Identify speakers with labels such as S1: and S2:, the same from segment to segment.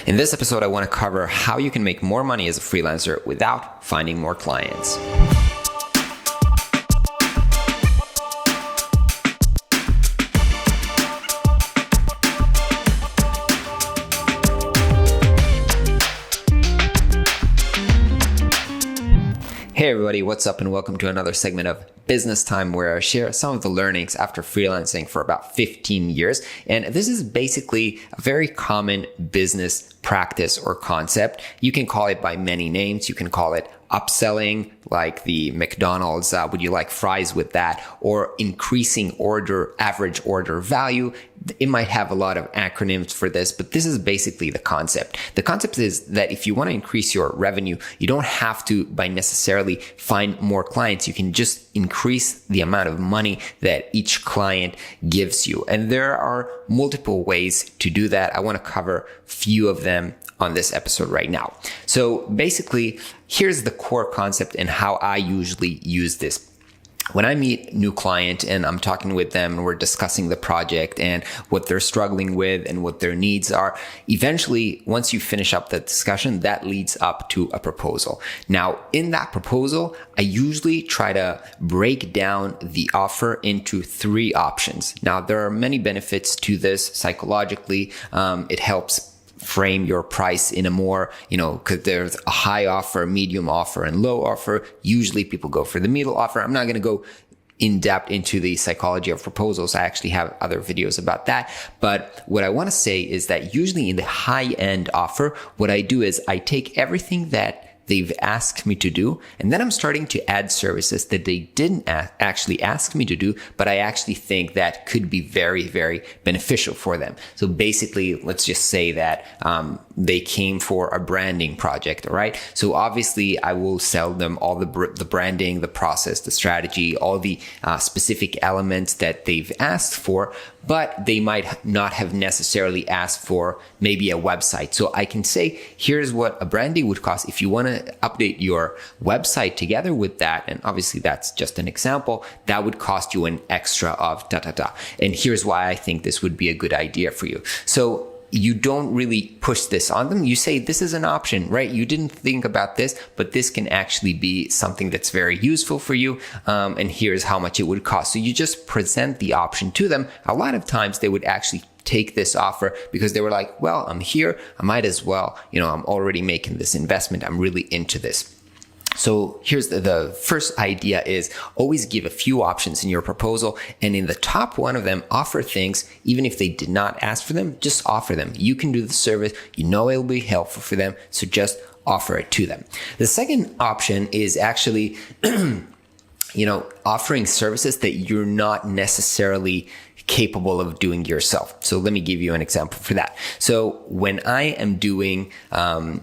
S1: In this episode, I want to cover how you can make more money as a freelancer without finding more clients. Hey everybody, what's up and welcome to another segment of Business Time where I share some of the learnings after freelancing for about 15 years. And this is basically a very common business practice or concept. You can call it by many names. You can call it upselling, like the McDonald's, would you like fries with that? Or increasing average order value. It might have a lot of acronyms for this, but this is basically the concept. The concept is that if you want to increase your revenue, you don't have to by necessarily find more clients. You can just increase the amount of money that each client gives you. And there are multiple ways to do that. I want to cover a few of them on this episode right now. So basically, here's the core concept and how I usually use this. When I meet a new client and I'm talking with them and we're discussing the project and what they're struggling with and what their needs are, eventually, once you finish up the discussion, that leads up to a proposal. Now, in that proposal, I usually try to break down the offer into 3 options. Now, there are many benefits to this psychologically. It helps frame your price in a more, because there's a high offer, medium offer, and low offer. Usually people go for the middle offer. I'm not going to go in depth into the psychology of proposals. I actually have other videos about that. But what I want to say is that usually in the high end offer, what I do is I take everything that they've asked me to do, and then I'm starting to add services that they didn't actually ask me to do, but I actually think that could be very, very beneficial for them. So basically, let's just say that they came for a branding project, all right? So obviously, I will sell them all the branding, the process, the strategy, all the specific elements that they've asked for, but they might not have necessarily asked for maybe a website. So I can say, here's what a branding would cost if you want to update your website together with that. And obviously that's just an example. That would cost you an extra of And here's why I think this would be a good idea for you. So you don't really push this on them. You say, this is an option, right? You didn't think about this, but this can actually be something that's very useful for you. And here's how much it would cost. So you just present the option to them. A lot of times they would actually take this offer because they were like, well, I'm here. I might as well, I'm already making this investment. I'm really into this. So here's the first idea is always give a few options in your proposal. And in the top one of them, offer things, even if they did not ask for them, just offer them. You can do the service. It'll be helpful for them. So just offer it to them. The second option is actually, offering services that you're not necessarily capable of doing yourself. So let me give you an example for that. So when I am doing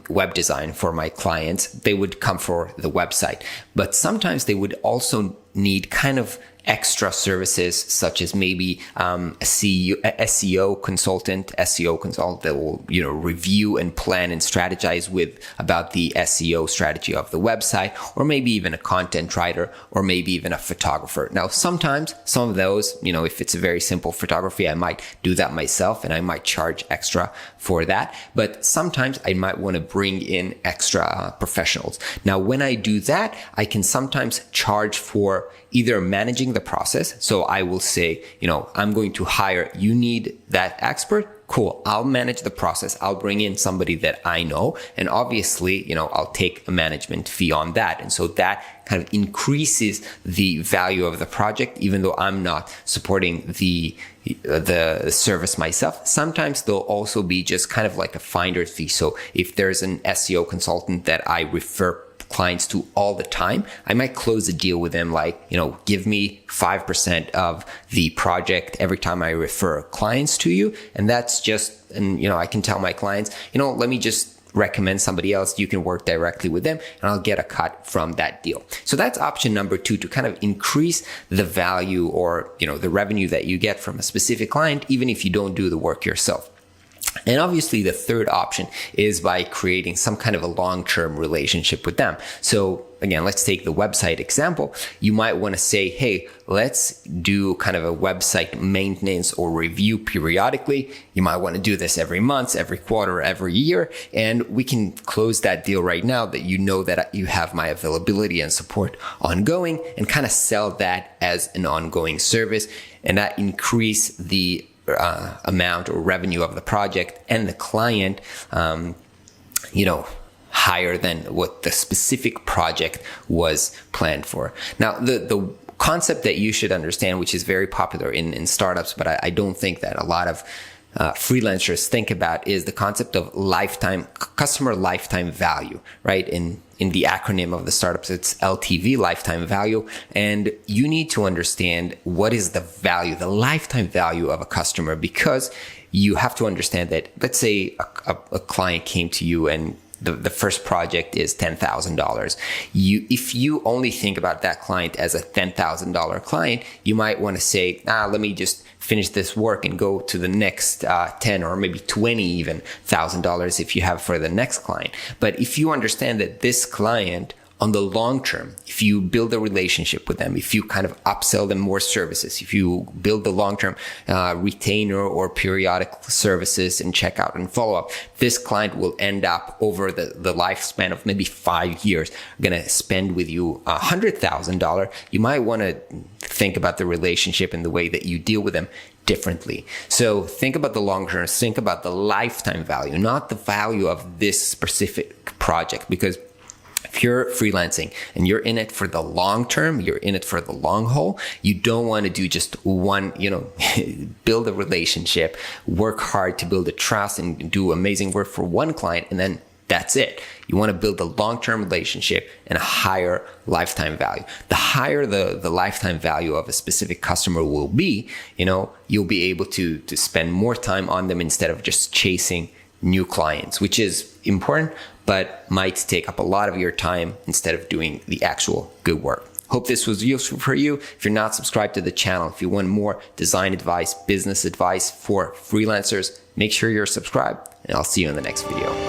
S1: web design for my clients, they would come for the website, but sometimes they would also need kind of extra services such as maybe a SEO consultant that will review and plan and strategize about the SEO strategy of the website, or maybe even a content writer, or maybe even a photographer. Now, sometimes some of those, if it's a very simple photography, I might do that myself and I might charge extra for that. But sometimes I might want to bring in extra professionals. Now, when I do that, I can sometimes charge for either managing the process. So I will say, I'm going to hire, you need that expert. Cool. I'll manage the process. I'll bring in somebody that I know. And obviously, I'll take a management fee on that. And so that kind of increases the value of the project, even though I'm not supporting the service myself. Sometimes there'll also be just kind of like a finder's fee. So if there's an SEO consultant that I refer clients to all the time, I might close a deal with them like, give me 5% of the project every time I refer clients to you. And that's just, I can tell my clients, let me just recommend somebody else. You can work directly with them and I'll get a cut from that deal. So that's option number 2, to kind of increase the value or, the revenue that you get from a specific client, even if you don't do the work yourself. And obviously the third option is by creating some kind of a long-term relationship with them. So again, let's take the website example. You might want to say, hey, let's do kind of a website maintenance or review periodically. You might want to do this every month, every quarter, every year. And we can close that deal right now that you know that you have my availability and support ongoing, and kind of sell that as an ongoing service. And that increase the amount or revenue of the project and the client, higher than what the specific project was planned for. Now, the concept that you should understand, which is very popular in startups, but I don't think that a lot of freelancers think about, is the concept of customer lifetime value, right? In the acronym of the startups, it's LTV, lifetime value. And you need to understand what is the value, the lifetime value of a customer, because you have to understand that, let's say a client came to you and the first project is $10,000. If you only think about that client as a $10,000 client, you might want to say, let me just finish this work and go to the next 10 or maybe 20 even $1,000 if you have for the next client. But if you understand that this client, on the long term, if you build a relationship with them, if you kind of upsell them more services, if you build the long-term retainer or periodic services and checkout and follow-up, this client will end up over the lifespan of maybe 5 years going to spend with you $100,000. You might want to think about the relationship and the way that you deal with them differently. So think about the long term, think about the lifetime value, not the value of this specific project, because if you're freelancing and you're in it for the long term, you're in it for the long haul, you don't want to do just one, build a relationship, work hard to build a trust and do amazing work for one client, and then that's it. You want to build a long-term relationship and a higher lifetime value. The higher the lifetime value of a specific customer will be, you'll be able to spend more time on them instead of just chasing new clients, which is important, but might take up a lot of your time instead of doing the actual good work. Hope this was useful for you. If you're not subscribed to the channel, if you want more design advice, business advice for freelancers, make sure you're subscribed, and I'll see you in the next video.